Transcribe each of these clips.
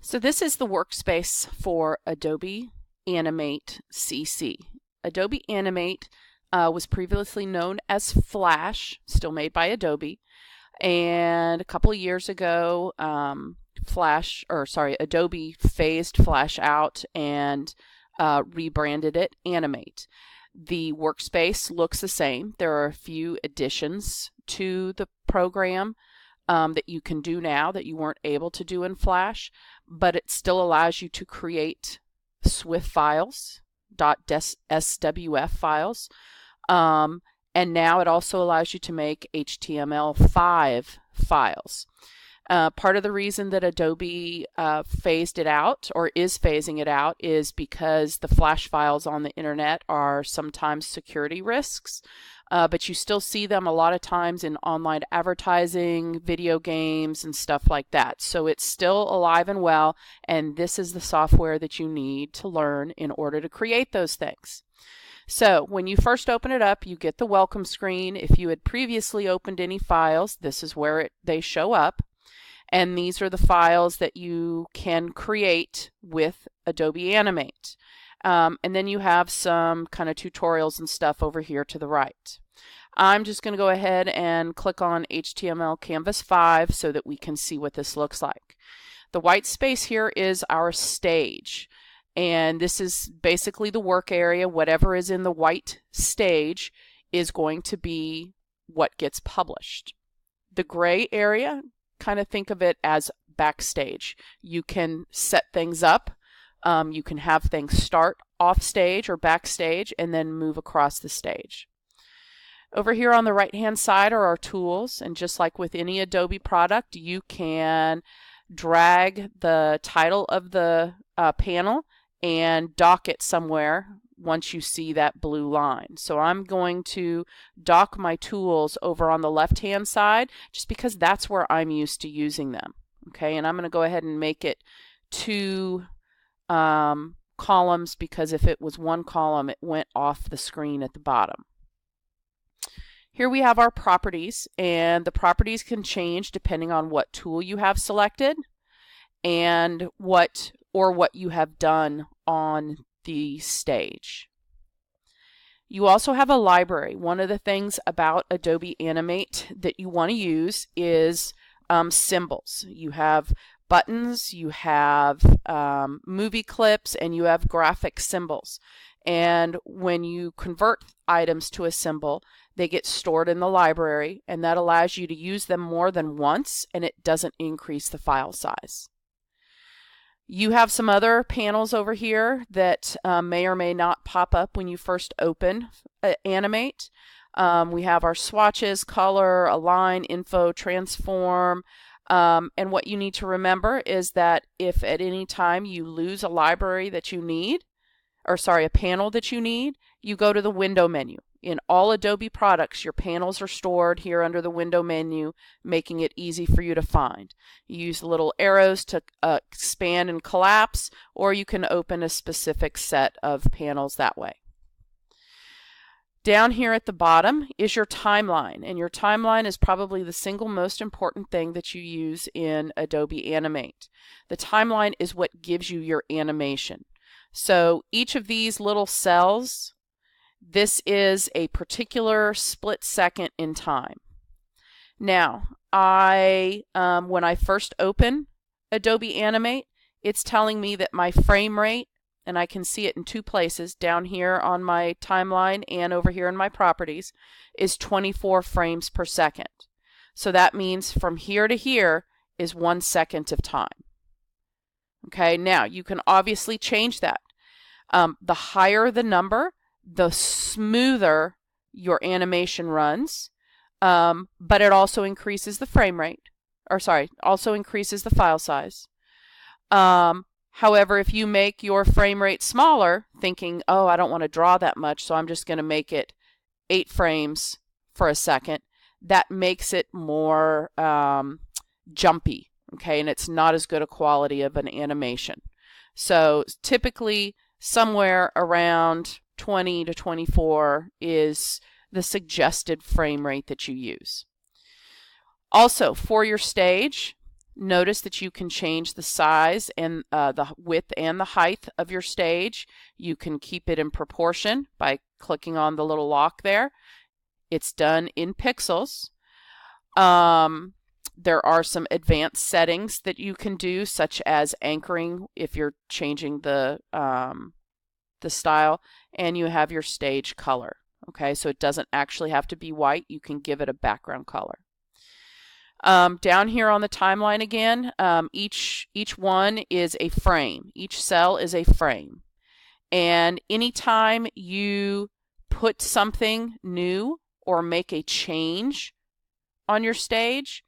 So this is the workspace for Adobe Animate CC. Adobe Animate was previously known as Flash, still made by Adobe, and a couple of years ago, Adobe phased Flash out and rebranded it Animate. The workspace looks the same. There are a few additions to the program that you can do now that you weren't able to do in Flash, but it still allows you to create SWF files, .swf files, and now it also allows you to make HTML5 files. Part of the reason that Adobe phased it out, or is phasing it out, is because the Flash files on the internet are sometimes security risks. But you still see them a lot of times in online advertising, video games, and stuff like that. So it's still alive and well, and this is the software that you need to learn in order to create those things. So when you first open it up, you get the welcome screen. If you had previously opened any files, this is where they show up. And these are the files that you can create with Adobe Animate. And then you have some kind of tutorials and stuff over here to the right. I'm just going to go ahead and click on HTML Canvas 5 so that we can see what this looks like. The white space here is our stage. And this is basically the work area. Whatever is in the white stage is going to be what gets published. The gray area, kind of think of it as backstage. You can set things up. You can have things start off stage or backstage and then move across the stage. Over here on the right hand side are our tools, and just like with any Adobe product, you can drag the title of the panel and dock it somewhere once you see that blue line. So I'm going to dock my tools over on the left hand side just because that's where I'm used to using them. Okay, and I'm going to go ahead and make it two columns, because if it was one column it went off the screen at the bottom. Here we have our properties, and the properties can change depending on what tool you have selected and what you have done on the stage. You also have a library. One of the things about Adobe Animate that you want to use is symbols. You have buttons, you have movie clips, and you have graphic symbols. And when you convert items to a symbol, they get stored in the library, and that allows you to use them more than once, and it doesn't increase the file size. You have some other panels over here that may or may not pop up when you first open Animate. We have our swatches, color, align, info, transform. And what you need to remember is that if at any time you lose a library that you need, a panel that you need, you go to the window menu. In all Adobe products, your panels are stored here under the window menu, making it easy for you to find. You use the little arrows to expand and collapse, or you can open a specific set of panels that way. Down here at the bottom is your timeline, and your timeline is probably the single most important thing that you use in Adobe Animate. The timeline is what gives you your animation. So each of these little cells, this is a particular split second in time. Now, when I first open Adobe Animate, it's telling me that my frame rate, and I can see it in two places, down here on my timeline and over here in my properties, is 24 frames per second. So that means from here to here is 1 second of time. Okay, now you can obviously change that. The higher the number, the smoother your animation runs, but it also increases the frame rate, also increases the file size. However, if you make your frame rate smaller, thinking, oh, I don't want to draw that much, so I'm just going to make it 8 frames for a second, that makes it more jumpy, okay, and it's not as good a quality of an animation. So typically somewhere around 20 to 24 is the suggested frame rate that you use. Also, for your stage, Notice that you can change the size and the width and the height of your stage. You can keep it in proportion by clicking on the little lock there. It's done in pixels. There are some advanced settings that you can do, such as anchoring if you're changing the style, and you have your stage color. Okay, so it doesn't actually have to be white. You can give it a background color. Down here on the timeline again, each one is a frame. Each cell is a frame. And anytime you put something new or make a change on your stage,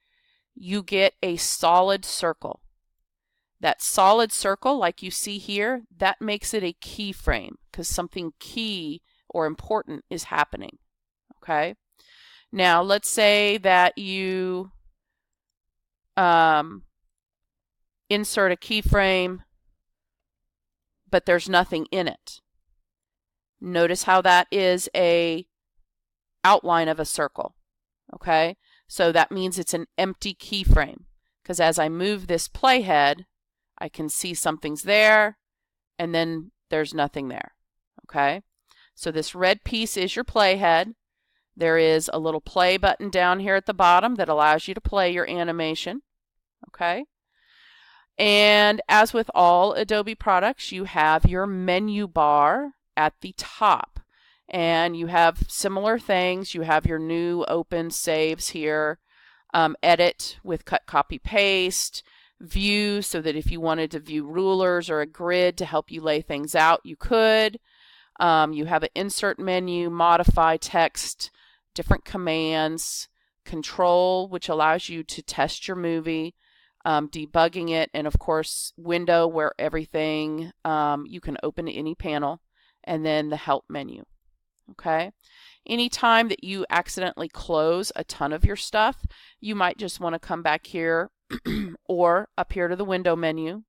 you get a solid circle. That solid circle, like you see here, that makes it a keyframe because something key or important is happening. Okay? Now, let's say that you insert a keyframe, but there's nothing in it. Notice how that is a outline of a circle. Okay, so that means it's an empty keyframe, because as I move this playhead, I can see something's there, and then there's nothing there. Okay, so this red piece is your playhead. There is a little play button down here at the bottom that allows you to play your animation. Okay, and as with all Adobe products, you have your menu bar at the top, and you have similar things. You have your new open saves here, edit with cut, copy, paste, view, so that if you wanted to view rulers or a grid to help you lay things out, you could. You have an insert menu, modify text, different commands, control, which allows you to test your movie, debugging it, and of course window, where everything you can open any panel, and then the help menu. Okay, anytime that you accidentally close a ton of your stuff, you might just want to come back here or up here to the window menu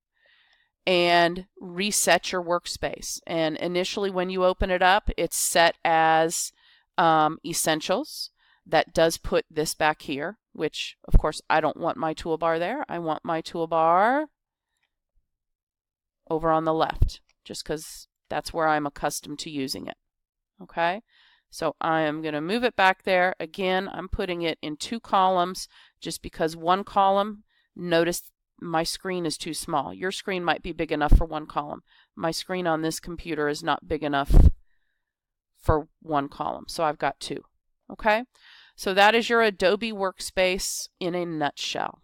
and reset your workspace. And initially when you open it up, it's set as essentials. That does put this back here, which of course I don't want my toolbar there. I want my toolbar over on the left, just because that's where I'm accustomed to using it. Okay, so I am going to move it back there. Again, I'm putting it in 2 columns just because one column, notice my screen is too small. Your screen might be big enough for 1 column. My screen on this computer is not big enough for 1 column, so I've got 2. Okay, so that is your Adobe Workspace in a nutshell.